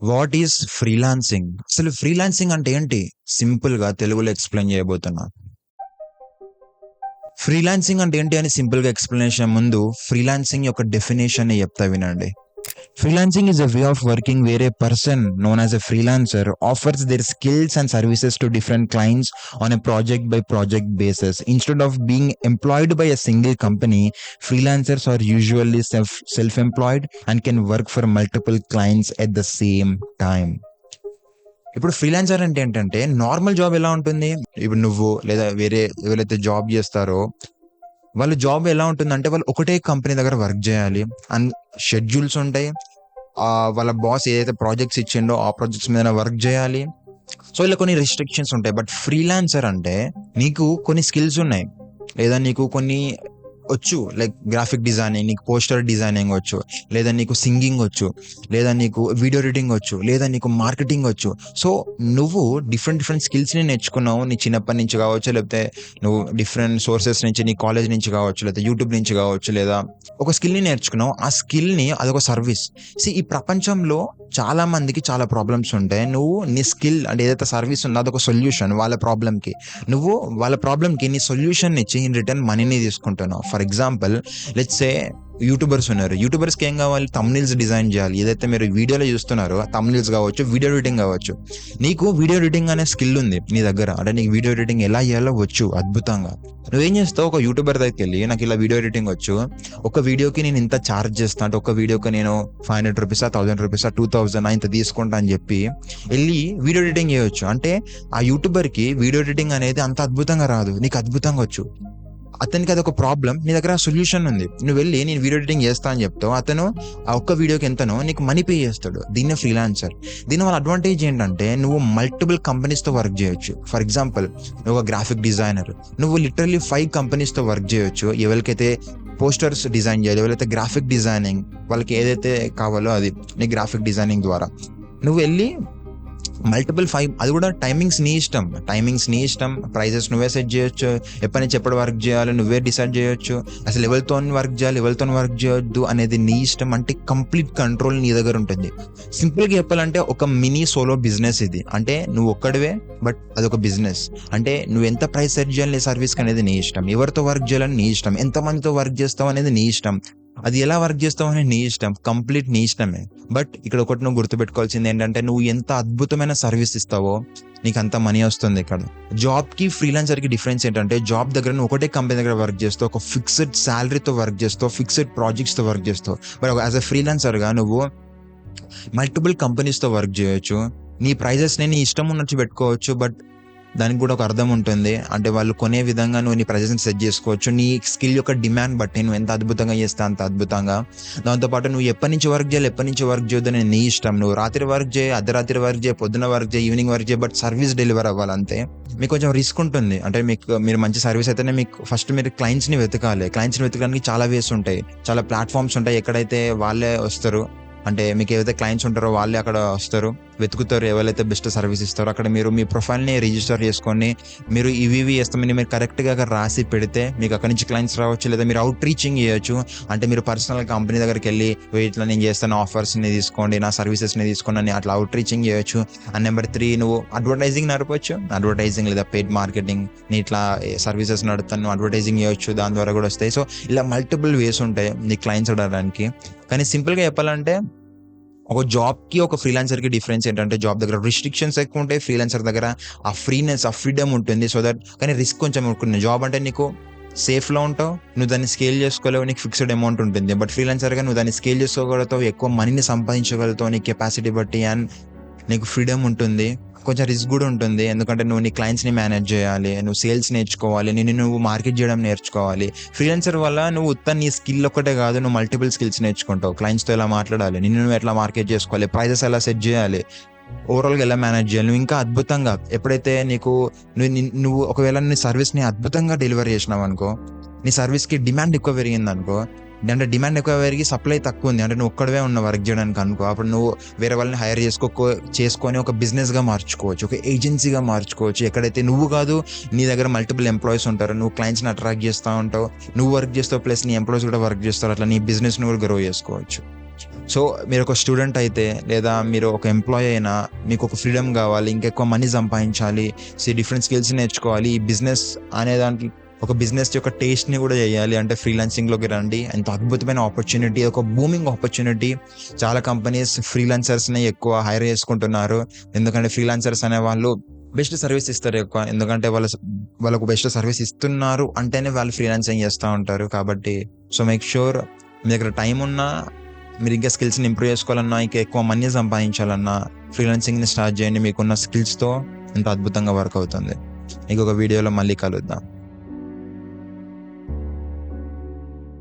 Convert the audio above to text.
What is freelancing? అసలు freelancing అంటే ఏంటి? సింపుల్ గా తెలుగులో ఎక్స్ప్లెయిన్ చేయబోతున్నా. ఫ్రీలాన్సింగ్ అంటే ఏంటి అని సింపుల్ గా ఎక్స్ప్లెనేషన్ ముందు ఫ్రీలాన్సింగ్ యొక్క డెఫినేషన్ ని చెప్తా వినండి. Freelancing is a way of working where a person known as a freelancer offers their skills and services to different clients on a project by project basis. Instead of being employed by a single company, freelancers are usually self-employed and can work for multiple clients at the same time. ఇప్పుడు freelancer అంటే ఏంటంటే normal job ఎలా ఉంటుంది? ఇప్పుడు నువ్వు లేదా వేరే ఎవరైతే జాబ్ చేస్తారో వాళ్ళ జాబ్ ఎలా ఉంటుందంటే వాళ్ళు ఒకటే కంపెనీ దగ్గర వర్క్ చేయాలి అండ్ షెడ్యూల్స్ ఉంటాయి. వాళ్ళ బాస్ ఏదైతే ప్రాజెక్ట్స్ ఇచ్చిండో ఆ ప్రాజెక్ట్స్ మీద వర్క్ చేయాలి. సో ఇలా కొన్ని రిస్ట్రిక్షన్స్ ఉంటాయి. బట్ ఫ్రీలాన్సర్ అంటే నీకు కొన్ని స్కిల్స్ ఉన్నాయి, లేదా నీకు కొన్ని వచ్చు, లైక్ గ్రాఫిక్ డిజైనింగ్, నీకు పోస్టర్ డిజైనింగ్ వచ్చు, లేదా నీకు సింగింగ్ వచ్చు, లేదా నీకు వీడియో ఎడిటింగ్ వచ్చు, లేదా నీకు మార్కెటింగ్ వచ్చు. సో నువ్వు డిఫరెంట్ స్కిల్స్ని నేర్చుకున్నావు, నీ చిన్నప్పటి నుంచి కావచ్చు, లేకపోతే నువ్వు డిఫరెంట్ సోర్సెస్ నుంచి, నీ కాలేజ్ నుంచి కావచ్చు, లేదా యూట్యూబ్ నుంచి కావచ్చు, లేదా ఒక స్కిల్ని నేర్చుకున్నావు. ఆ స్కిల్ని అదొక సర్వీస్. ఈ ప్రపంచంలో చాలా మందికి చాలా ప్రాబ్లమ్స్ ఉంటాయి. నువ్వు నీ స్కిల్ అంటే ఏదైతే సర్వీస్ ఉందో అదొక సొల్యూషన్ వాళ్ళ ప్రాబ్లమ్కి. నువ్వు వాళ్ళ ప్రాబ్లమ్కి నీ సొల్యూషన్ ఇచ్చి ఇన్ రిటర్న్ మనీని తీసుకుంటున్నావు. For example let's say YouTubers ఉన్నారు. యూట్యూబర్స్కి ఏం కావాలి? తమ్నెయిల్స్ డిజైన్ చేయాలి. ఏదైతే మీరు వీడియోలో చూస్తున్నారో తమ్నెయిల్స్ కావచ్చు, వీడియో ఎడిటింగ్ కావచ్చు. నీకు వీడియో ఎడిటింగ్ అనే స్కిల్ ఉంది నీ దగ్గర, అంటే నీకు వీడియో ఎడిటింగ్ ఎలా చేయాలో వచ్చు అద్భుతంగా. నువ్వేం చేస్తావు? ఒక యూట్యూబర్ దగ్గరికి వెళ్ళి నాకు ఇలా వీడియో ఎడిటింగ్ వచ్చు, ఒక వీడియోకి నేను ఇంత ఛార్జ్ చేస్తాను, అంటే ఒక వీడియోకి నేను 500 రూపీసా, 1000 రూపీసా, 2000 ఇంత తీసుకుంటా అని చెప్పి వెళ్ళి వీడియో ఎడిటింగ్ చేయవచ్చు. అంటే ఆ యూట్యూబర్కి వీడియో ఎడిటింగ్ అనేది అంత అద్భుతంగా రాదు, నీకు అద్భుతంగా వచ్చు. అతనికి అదొక ప్రాబ్లం, నీ దగ్గర సొల్యూషన్ ఉంది. నువ్వు వెళ్ళి నేను వీడియో ఎడిటింగ్ చేస్తా అని చెప్తావు, అతను ఆ ఒక్క వీడియోకి ఎంతనో నీకు మనీ పే చేస్తాడు. దీన్నే ఫ్రీలాన్సర్. దీని వల్ల అడ్వాంటేజ్ ఏంటంటే నువ్వు మల్టిపుల్ కంపెనీస్తో వర్క్ చేయొచ్చు. ఫర్ ఎగ్జాంపుల్ నువ్వు ఒక గ్రాఫిక్ డిజైనర్, నువ్వు లిటరల్లీ 5 కంపెనీస్తో వర్క్ చేయొచ్చు. ఎవరికైతే పోస్టర్స్ డిజైన్ చేయాలి, ఎవరైతే గ్రాఫిక్ డిజైనింగ్ వాళ్ళకి ఏదైతే కావాలో అది నీ గ్రాఫిక్ డిజైనింగ్ ద్వారా నువ్వు వెళ్ళి మల్టిపుల్ 5, అది కూడా టైమింగ్స్ నీ ఇష్టం, ప్రైజెస్ నువ్వే సెట్ చేయొచ్చు, ఎప్పటి నుంచి ఎప్పటి వర్క్ చేయాలి నువ్వే డిసైడ్ చేయొచ్చు, అసలు ఎవరితో వర్క్ చేయాలి ఎవరితో వర్క్ చేయొద్దు అనేది నీ ఇష్టం. అంటే కంప్లీట్ కంట్రోల్ నీ దగ్గర ఉంటుంది. సింపుల్గా చెప్పాలంటే ఒక మినీ సోలో బిజినెస్ ఇది. అంటే నువ్వు ఒక్కడివే, బట్ అదొక బిజినెస్. అంటే నువ్వు ఎంత ప్రైస్ సెట్ చేయాలి నీ సర్వీస్కి అనేది నీ ఇష్టం, ఎవరితో వర్క్ చేయాలని నీ ఇష్టం, ఎంతమందితో వర్క్ చేస్తావు అనేది నీ ఇష్టం, అది ఎలా వర్క్ చేస్తావు అనేది నీ ఇష్టం, కంప్లీట్ నీ ఇష్టమే. బట్ ఇక్కడ ఒకటి నువ్వు గుర్తుపెట్టుకోవాల్సింది ఏంటంటే నువ్వు ఎంత అద్భుతమైన సర్వీస్ ఇస్తావో నీకు అంత మనీ వస్తుంది. ఇక్కడ జాబ్కి ఫ్రీలాన్సర్కి డిఫరెన్స్ ఏంటంటే జాబ్ దగ్గర నువ్వు ఒకటే కంపెనీ దగ్గర వర్క్ చేస్తావు, ఒక ఫిక్స్డ్ శాలరీతో వర్క్ చేస్తావు, ఫిక్స్డ్ ప్రాజెక్ట్స్తో వర్క్ చేస్తావు. బట్ యాజ్ అ ఫ్రీలాన్సర్గా నువ్వు మల్టిపుల్ కంపెనీస్తో వర్క్ చేయొచ్చు, నీ ప్రైజెస్ని నీ ఇష్టం ఉన్నట్టు పెట్టుకోవచ్చు. బట్ దానికి కూడా ఒక అర్థం ఉంటుంది. అంటే వాళ్ళు కొనే విధంగా నువ్వు నీ ప్రైజెస్ని సెట్ చేసుకోవచ్చు, నీ స్కిల్ యొక్క డిమాండ్ బట్టి నువ్వు ఎంత అద్భుతంగా చేస్తే అంత అద్భుతంగా. దాంతోపాటు నువ్వు ఎప్పటి నుంచి వర్క్ చేయాలి ఎప్పటి నుంచి వర్క్ చేయొద్దు నేను నీ ఇష్టం. నువ్వు రాత్రి వర్క్ చేయి, అర్ధరాత్రి వర్క్ చేయి, పొద్దున వర్క్ చేయి, ఈవినింగ్ వర్క్ చేయి, బట్ సర్వీస్ డెలివర్ అవ్వాలంతే. మీకు కొంచెం రిస్క్ ఉంటుంది. అంటే మీరు మంచి సర్వీస్ అయితేనే మీకు ఫస్ట్ మీరు క్లయింట్స్ని వెతకాలి. క్లయింట్స్ని వెతకడానికి చాలా వేస్ ఉంటాయి, చాలా ప్లాట్ఫామ్స్ ఉంటాయి. ఎక్కడైతే వాళ్ళే వస్తారు, అంటే మీకు ఏవైతే క్లయింట్స్ ఉంటారో వాళ్ళే అక్కడ వస్తారు, వెతుకుతారు ఎవరైతే బెస్ట్ సర్వీస్ ఇస్తారో. అక్కడ మీరు మీ ప్రొఫైల్ని రిజిస్టర్ చేసుకొని మీరు ఇవి చేస్తామని మీరు కరెక్ట్గా అక్కడ రాసి పెడితే మీకు అక్కడ నుంచి క్లయింట్స్ రావచ్చు. లేదా మీరు అవుట్ రీచింగ్ చేయొచ్చు. అంటే మీరు పర్సనల్ కంపెనీ దగ్గరికి వెళ్ళి ఇట్లా నేను చేస్తాను, ఆఫర్స్ని తీసుకోండి, నా సర్వీసెస్ని తీసుకోండి అని అట్లా అవుట్ రీచింగ్ చేయొచ్చు. అండ్ నెంబర్ 3 నువ్వు అడ్వర్టైజింగ్ నడపచ్చు. అడ్వర్టైజింగ్ లేదా పెయిడ్ మార్కెటింగ్, నీ ఇట్లా సర్వీసెస్ నడుపుతాను అడ్వర్టైజింగ్ చేయొచ్చు, దాని ద్వారా కూడా వస్తాయి. సో ఇలా మల్టిపుల్ వేస్ ఉంటాయి నీ క్లయింట్స్ అడగడానికి. కానీ సింపుల్గా చెప్పాలంటే ఒక జాబ్కి ఒక ఫ్రీలాన్సర్కి డిఫరెన్స్ ఏంటంటే జాబ్ దగ్గర రిస్ట్రిక్షన్స్ ఎక్కువ ఉంటాయి, ఫ్రీలాన్సర్ దగ్గర ఆ ఫ్రీనెస్ ఆ ఫ్రీడమ్ ఉంటుంది. సో దట్ కానీ రిస్క్ కొంచెం ఉంటుంది. జాబ్ అంటే నీకు సేఫ్లో ఉంటావు, నువ్వు దాన్ని స్కేల్ చేసుకోలేవు, నీకు ఫిక్స్డ్ అమౌంట్ ఉంటుంది. బట్ ఫ్రీలాన్సర్గా నువ్వు దాన్ని స్కేల్ చేసుకోగలుగుతావు, ఎక్కువ మనీని సంపాదించగలుగుతావు నీ కెపాసిటీ బట్టి, అండ్ నీకు ఫ్రీడమ్ ఉంటుంది. కొంచెం రిస్క్ కూడా ఉంటుంది, ఎందుకంటే నువ్వు నీ క్లయింట్స్ని మేనేజ్ చేయాలి, నువ్వు సేల్స్ నేర్చుకోవాలి, నువ్వు మార్కెట్ చేయడం నేర్చుకోవాలి. ఫ్రీలాన్సర్ వల్ల నువ్వు నీ స్కిల్ ఒక్కటే కాదు, నువ్వు మల్టిపుల్ స్కిల్స్ నేర్చుకుంటావు. క్లయింట్స్తో ఎలా మాట్లాడాలి, నువ్వు ఎట్లా మార్కెట్ చేసుకోవాలి, ప్రైజెస్ ఎలా సెట్ చేయాలి, ఓవరాల్గా ఎలా మేనేజ్ చేయాలి. నువ్వు ఇంకా అద్భుతంగా ఎప్పుడైతే నువ్వు ఒకవేళ నీ సర్వీస్ని అద్భుతంగా డెలివరీ చేసినావు అనుకో, నీ సర్వీస్కి డిమాండ్ ఎక్కువ పెరిగింది అనుకో, అంటే డిమాండ్ ఎక్కువ పెరిగి సప్లై తక్కువ ఉంది, అంటే నువ్వు ఒక్కడవే ఉన్న వర్క్ చేయడానికి అనుకో, అప్పుడు నువ్వు వేరే వాళ్ళని హైర్ చేసుకొని ఒక బిజినెస్గా మార్చుకోవచ్చు, ఒక ఏజెన్సీగా మార్చుకోవచ్చు. ఎక్కడైతే నువ్వు కాదు నీ దగ్గర మల్టిపుల్ ఎంప్లాయీస్ ఉంటారు, నువ్వు క్లయింట్స్ని అట్రాక్ట్ చేస్తూ ఉంటావు, నువ్వు వర్క్ చేస్తావు ప్లస్ నీ ఎంప్లాయీస్ కూడా వర్క్ చేస్తారు, అట్లా నీ బిజినెస్ని కూడా గ్రో చేసుకోవచ్చు. సో మీరు ఒక స్టూడెంట్ అయితే లేదా మీరు ఒక ఎంప్లాయీ అయినా మీకు ఒక ఫ్రీడమ్ కావాలి, ఇంకెక్కువ మనీ సంపాదించాలి, డిఫరెంట్ స్కిల్స్ నేర్చుకోవాలి, ఈ బిజినెస్ అనే దాంట్లో ఒక బిజినెస్ యొక్క టేస్ట్ని కూడా చేయాలి అంటే ఫ్రీలాన్సింగ్లోకి రండి. ఎంత అద్భుతమైన ఆపర్చునిటీ, ఒక బూమింగ్ ఆపర్చునిటీ. చాలా కంపెనీస్ ఫ్రీలాన్సర్స్ని ఎక్కువ హైర్ చేసుకుంటున్నారు, ఎందుకంటే ఫ్రీలాన్సర్స్ అనే వాళ్ళు బెస్ట్ సర్వీస్ ఇస్తారు ఎక్కువ. ఎందుకంటే వాళ్ళకు బెస్ట్ సర్వీస్ ఇస్తున్నారు అంటేనే వాళ్ళు ఫ్రీలాన్సింగ్ చేస్తూ ఉంటారు. కాబట్టి సో మేక్ షూర్ మీ దగ్గర టైం ఉన్నా, మీరు ఇంకా స్కిల్స్ని ఇంప్రూవ్ చేసుకోవాలన్నా, ఇంకా ఎక్కువ మనీ సంపాదించాలన్నా ఫ్రీలాన్సింగ్ని స్టార్ట్ చేయండి. మీకున్న స్కిల్స్తో ఎంత అద్భుతంగా వర్క్ అవుతుంది. ఇంకొక వీడియోలో మళ్ళీ కలుద్దాం.